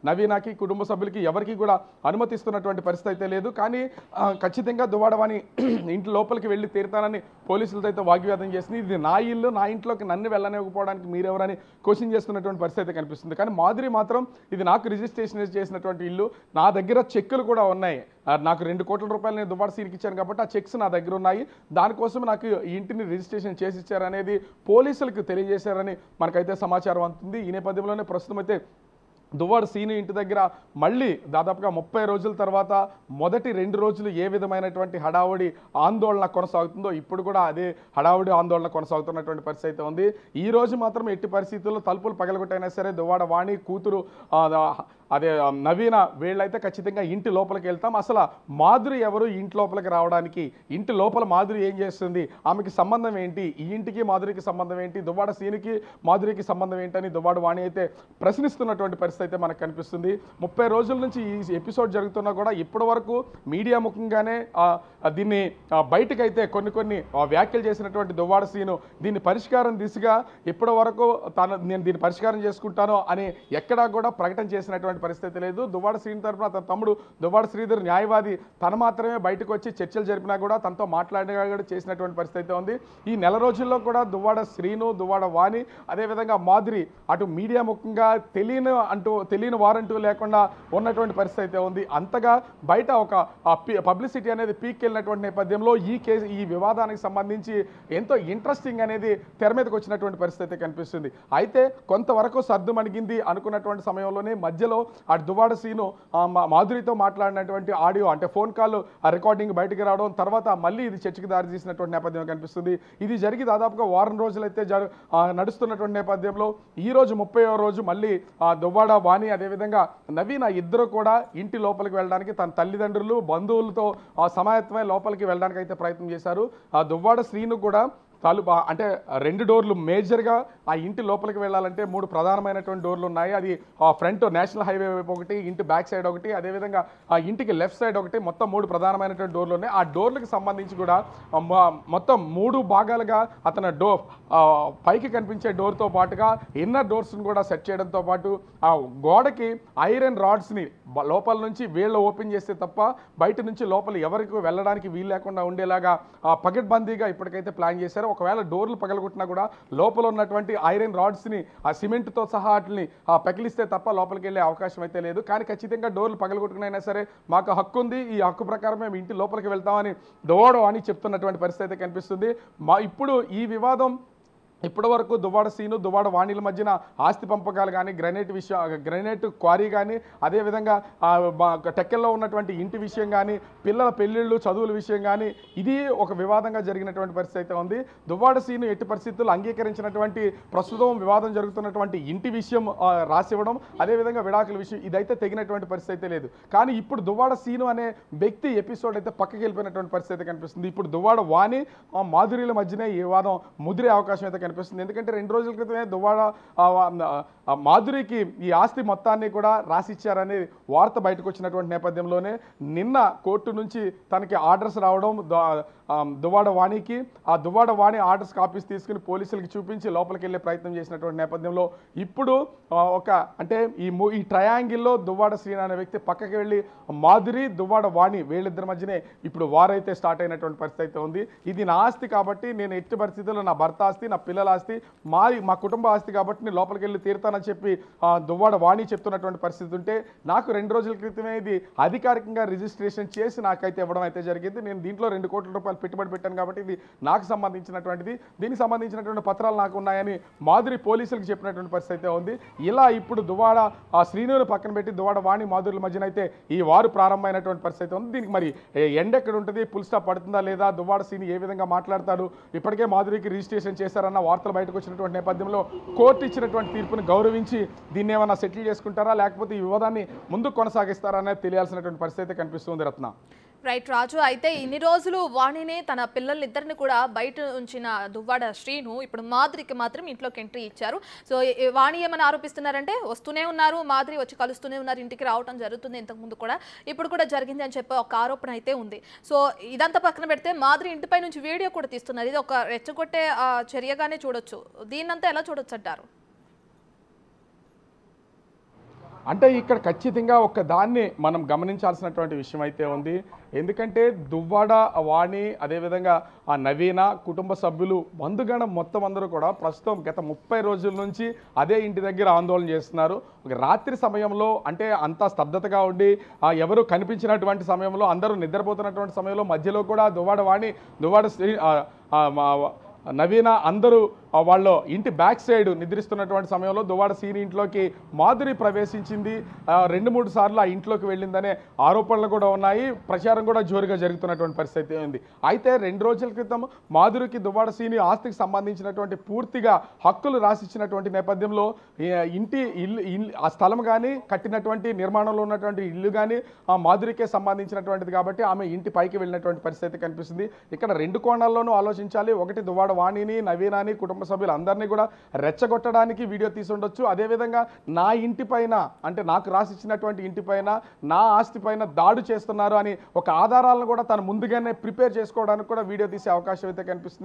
నవీనాకి కుటుంబ సభ్యులకి ఎవరికి కూడా అనుమతిస్తున్నటువంటి పరిస్థితి అయితే లేదు. కానీ ఖచ్చితంగా దువ్వాడ వాణి ఇంటి లోపలికి వెళ్ళి తీరుతానని పోలీసులతో అయితే వాగ్వాదం చేసింది. ఇది నా ఇల్లు, నా ఇంట్లోకి నన్ను వెళ్ళనివ్వకపోవడానికి మీరెవరని క్వశ్చన్ చేస్తున్నటువంటి పరిస్థితి అయితే కనిపిస్తుంది. కానీ మాధురి మాత్రం ఇది నాకు రిజిస్ట్రేషన్ చేసినటువంటి ఇల్లు, నా దగ్గర చెక్కులు కూడా ఉన్నాయి, నాకు 2 కోట్ల రూపాయలు నేను దువ్వాడ సీన్కి ఇచ్చాను కాబట్టి ఆ చెక్స్ నా దగ్గర ఉన్నాయి, దానికోసం నాకు ఈ ఇంటిని రిజిస్ట్రేషన్ చేసి ఇచ్చారనేది పోలీసులకు తెలియజేశారని మనకైతే సమాచారం అందుతుంది. ఈ నేపథ్యంలోనే ప్రస్తుతం అయితే దువ్వాడ సీను ఇంటి దగ్గర మళ్ళీ దాదాపుగా 30 రోజుల తర్వాత మొదటి 2 రోజులు ఏ విధమైనటువంటి హడావుడి ఆందోళన కొనసాగుతుందో ఇప్పుడు కూడా అదే హడావుడి ఆందోళన కొనసాగుతున్నటువంటి పరిస్థితి అయితే ఉంది. ఈ రోజు మాత్రం ఎట్టి పరిస్థితుల్లో తలుపులు పగలగొట్టైనా సరే దువ్వాడ వాణి కూతురు అదే నవీన వీళ్ళైతే ఖచ్చితంగా ఇంటి లోపలికి వెళ్తాం, అసలు మాధురి ఎవరు ఇంటి లోపలికి రావడానికి, ఇంటి లోపల మాధురి ఏం చేస్తుంది, ఆమెకి సంబంధం ఏంటి, ఈ ఇంటికి మాధురికి సంబంధం ఏంటి, దువ్వాడ సీనుకి మాధురికి సంబంధం ఏంటని దువ్వాడ వాణి అయితే ప్రశ్నిస్తున్నటువంటి పరిస్థితి అయితే మనకు కనిపిస్తుంది. 30 రోజుల నుంచి ఈ ఎపిసోడ్ జరుగుతున్నా కూడా ఇప్పటి వరకు మీడియా ముఖంగానే దీన్ని బయటకైతే కొన్ని వ్యాఖ్యలు చేసినటువంటి దువ్వాడ సీను దీన్ని పరిష్కారం దిశగా ఇప్పటి వరకు నేను దీన్ని పరిష్కారం చేసుకుంటాను అని ఎక్కడా కూడా ప్రకటన చేసినటువంటి పరిస్థితి లేదు. దువ్వాడ శ్రీను తరఫున తన తమ్ముడు దువ్వాడ శ్రీధర్ న్యాయవాది తన మాత్రమే బయటకు వచ్చి చర్చలు జరిపినా కూడా తనతో మాట్లాడినా కూడా చేసినటువంటి పరిస్థితి ఉంది. ఈ నెల రోజుల్లో కూడా దువ్వాడ శ్రీను, దువ్వాడ వాణి, అదేవిధంగా మాధురి అటు మీడియా ముఖంగా తెలియని వారంటూ లేకుండా ఉన్నటువంటి పరిస్థితి అయితే ఉంది. అంతగా బయట ఒక పబ్లిసిటీ అనేది పీక్ వెళ్ళినటువంటి నేపథ్యంలో ఈ వివాదానికి సంబంధించి ఎంతో ఇంట్రెస్టింగ్ అనేది తెర మీదకి వచ్చినటువంటి పరిస్థితి కనిపిస్తుంది. అయితే కొంతవరకు సర్దుమణిగింది అనుకున్నటువంటి సమయంలోనే మధ్యలో ఆ దువ్వాడ సీను మాధురితో మాట్లాడినటువంటి ఆడియో అంటే ఫోన్ కాల్ రికార్డింగ్ బయటకు రావడం, తర్వాత మళ్ళీ ఇది చర్చకు దారి తీసినటువంటి నేపథ్యం కనిపిస్తుంది. ఇది జరిగి దాదాపుగా వారం రోజులైతే నడుస్తున్నటువంటి నేపథ్యంలో ఈ రోజు 30వ రోజు మళ్ళీ దువ్వాడ వాణి అదేవిధంగా నవీన ఇద్దరు కూడా ఇంటి లోపలికి వెళ్ళడానికి తన తల్లిదండ్రులు బంధువులతో సమాయత్తమై లోపలికి వెళ్ళడానికి అయితే ప్రయత్నం చేశారు. ఆ దువ్వాడ శ్రీను కూడా అంటే 2 డోర్లు మేజర్గా ఆ ఇంటి లోపలికి వెళ్ళాలంటే 3 ప్రధానమైనటువంటి డోర్లు ఉన్నాయి. అది ఫ్రంట్ నేషనల్ హైవే వైపు ఒకటి, ఇంటి బ్యాక్ సైడ్ ఒకటి, అదేవిధంగా ఆ ఇంటికి లెఫ్ట్ సైడ్ ఒకటి, మొత్తం 3 ప్రధానమైనటువంటి డోర్లు ఉన్నాయి. ఆ డోర్లకు సంబంధించి కూడా మొత్తం 3 భాగాలుగా అతను పైకి కనిపించే డోర్తో పాటుగా ఇన్నర్ డోర్స్ని కూడా సెట్ చేయడంతో పాటు ఆ గోడకి ఐరన్ రాడ్స్ని లోపల నుంచి వీళ్ళు ఓపెన్ చేస్తే తప్ప బయట నుంచి లోపల ఎవరికి వెళ్ళడానికి వీలు లేకుండా ఉండేలాగా పకడ్బందీగా ఇప్పటికైతే ప్లాన్ చేశారు. ఒకవేళ డోర్లు పగలగొట్టినా కూడా లోపల ఉన్నటువంటి ఐరన్ రాడ్స్ని ఆ సిమెంట్తో సహా వాటిని పగిలిస్తే తప్ప లోపలికి వెళ్ళే అవకాశం అయితే లేదు. కానీ ఖచ్చితంగా డోర్లు పగలగొట్టుకునైనా సరే మాకు హక్కు ఉంది, ఈ హక్కు ప్రకారం మేము ఇంటి లోపలికి వెళ్తామని దువ్వాడ అని చెప్తున్నటువంటి పరిస్థితి కనిపిస్తుంది. ఇప్పుడు ఈ వివాదం ఇప్పటి వరకు దువ్వాడ సీను, దువ్వాడ వాణిల మధ్యన ఆస్తి పంపకాలు కానీ, గ్రైనేట్ క్వారీ కానీ, అదేవిధంగా టెక్కల్లో ఉన్నటువంటి ఇంటి విషయం కానీ, పిల్లల పెళ్ళిళ్ళు చదువుల విషయం కానీ ఇది ఒక వివాదంగా జరిగినటువంటి పరిస్థితి అయితే ఉంది. దువ్వాడ సీను ఎట్టి పరిస్థితుల్లో అంగీకరించినటువంటి ప్రస్తుతం వివాదం జరుగుతున్నటువంటి ఇంటి విషయం రాసివ్వడం, అదేవిధంగా విడాకుల విషయం ఇదైతే తెగినటువంటి పరిస్థితి అయితే లేదు. కానీ ఇప్పుడు దువ్వాడ సీను అనే వ్యక్తి ఎపిసోడ్ అయితే పక్కకి వెళ్ళిపోయినటువంటి పరిస్థితి కనిపిస్తుంది. ఇప్పుడు దువ్వాడ వాణి మాధురిల మధ్యనే ఈ వివాదం ముదిరే అవకాశం అయితే కనిపిస్తుంది. ఎందుకంటే 2 రోజుల క్రితమే దువ్వాడ మాధురికి ఈ ఆస్తి మొత్తాన్ని కూడా రాసిచ్చారని వార్త బయటకు వచ్చినటువంటి నేపథ్యంలోనే నిన్న కోర్టు నుంచి తనకి ఆర్డర్స్ రావడం, దువ్వాడ వాణికి ఆ దువ్వాడ వాణి ఆర్డర్స్ కాపీస్ తీసుకుని పోలీసులకి చూపించి లోపలికి వెళ్ళే ప్రయత్నం చేసినటువంటి నేపథ్యంలో ఇప్పుడు అంటే ఈ ట్రయాంగిల్లో దువ్వాడ శ్రీను అనే వ్యక్తి పక్కకి వెళ్ళి మాధురి, దువ్వాడ వాణి వీళ్ళిద్దరి మధ్యనే ఇప్పుడు వారైతే స్టార్ట్ అయినటువంటి పరిస్థితి అయితే ఉంది. ఇది నా ఆస్తి కాబట్టి నేను ఎట్టి పరిస్థితుల్లో నా భర్త ఆస్తి, నా పిల్లల ఆస్తి, మా కుటుంబ ఆస్తి కాబట్టి నేను లోపలికి వెళ్ళి తీరుతానని చెప్పి దువ్వాడ వాణి చెప్తున్నటువంటి పరిస్థితి ఉంటే, నాకు 2 రోజుల క్రితమే ఇది అధికారికంగా రిజిస్ట్రేషన్ చేసి నాకైతే ఇవ్వడం అయితే జరిగింది. నేను దీంట్లో 2 కోట్ల రూపాయలు పెట్టుబడి పెట్టాను కాబట్టి ఇది నాకు సంబంధించినటువంటిది, దీనికి సంబంధించినటువంటి పత్రాలు నాకు ఉన్నాయని మాధురి పోలీసులకు చెప్పినటువంటి పరిస్థితి అయితే ఉంది. ఇలా ఇప్పుడు దువ్వాడ శ్రీనుని పక్కన పెట్టి దువ్వాడ వాణి మాధురుల మధ్యన అయితే ఈ వారు ప్రారంభమైనటువంటి పరిస్థితి ఉంది. దీనికి మరి ఎండ్ ఎక్కడ ఉంటుంది, ఫుల్ స్టాప్ పడుతుందా లేదా, దువ్వాడ శ్రీను ఏ విధంగా మాట్లాడతాడు, ఇప్పటికే మాధురికి రిజిస్ట్రేషన్ చేశారన్న వార్తలు బయటకు వచ్చినటువంటి నేపథ్యంలో కోర్టు ఇచ్చినటువంటి తీర్పుని గౌరవించి దీన్ని ఏమైనా సెటిల్ చేసుకుంటారా లేకపోతే ఈ వివాదాన్ని ముందుకు కొనసాగిస్తారా అనేది తెలియాల్సినటువంటి పరిస్థితి కనిపిస్తుంది. రత్న రైట్ రాజు, అయితే ఇన్ని రోజులు వాణినే తన పిల్లలిద్దరిని కూడా బయట ఉంచిన దువ్వాడ శ్రీను ఇప్పుడు మాధురికి మాత్రం ఇంట్లోకి ఎంట్రీ ఇచ్చారు. సో వాణి ఏమని ఆరోపిస్తున్నారంటే వస్తూనే ఉన్నారు, మాధురి వచ్చి కలుస్తూనే ఉన్నారు, ఇంటికి రావడం జరుగుతుంది, ఇంతకుముందు కూడా ఇప్పుడు కూడా జరిగింది అని చెప్పే ఒక ఆరోపణ అయితే ఉంది. సో ఇదంతా పక్కన పెడితే మాధురి ఇంటిపై నుంచి వీడియో కూడా తీస్తున్నారు. ఇది ఒక రెచ్చగొట్టే చర్యగానే చూడొచ్చు. దీన్నంతా ఎలా చూడొచ్చు అంటారు? అంటే ఇక్కడ ఖచ్చితంగా ఒక దాన్ని మనం గమనించాల్సినటువంటి విషయం అయితే ఉంది. ఎందుకంటే దువ్వాడ వాణి అదేవిధంగా ఆ నవీన కుటుంబ సభ్యులు బంధుగణం మొత్తం అందరూ కూడా ప్రస్తుతం గత 30 రోజుల నుంచి అదే ఇంటి దగ్గర ఆందోళన చేస్తున్నారు. ఒక రాత్రి సమయంలో అంటే అంతా స్తబ్దతగా ఉండి ఎవరు కనిపించినటువంటి సమయంలో అందరూ నిద్రపోతున్నటువంటి సమయంలో మధ్యలో కూడా దువ్వాడ వాణి దువ్వాడ శ్రీ నవీన అందరూ వాళ్ళ ఇంటి బ్యాక్ సైడ్ నిద్రిస్తున్నటువంటి సమయంలో దువ్వాడ సీని ఇంట్లోకి మాధురి ప్రవేశించింది. 2-3 సార్లు ఆ ఇంట్లోకి వెళ్ళిందనే ఆరోపణలు కూడా ఉన్నాయి. ప్రచారం కూడా జోరుగా జరుగుతున్నటువంటి పరిస్థితి ఉంది. అయితే 2 రోజుల క్రితం మాధురికి దువ్వాడ సీని ఆస్తికి సంబంధించినటువంటి పూర్తిగా హక్కులు రాసిచ్చినటువంటి నేపథ్యంలో ఆ స్థలం కానీ కట్టినటువంటి నిర్మాణంలో ఉన్నటువంటి ఇల్లు కానీ ఆ మాధురికే సంబంధించినటువంటిది కాబట్టి ఆమె ఇంటి పైకి వెళ్ళినటువంటి పరిస్థితి కనిపిస్తుంది. ఇక్కడ 2 కోణాల్లోనూ ఆలోచించాలి. ఒకటి దువ్వాడ వాణిని నవీనాని కుటుంబ సభ్యులందరినీ కూడా రెచ్చగొట్టడానికి వీడియో తీసి ఉండొచ్చు. అదేవిధంగా నా ఇంటి పైన అంటే నాకు రాసిచ్చినటువంటి ఇంటి పైన నా ఆస్తి పైన దాడి చేస్తున్నారు అని ఒక ఆధారాలను కూడా తను ముందుగానే ప్రిపేర్ చేసుకోవడానికి కూడా వీడియో తీసే అవకాశం అయితే కనిపిస్తుంది.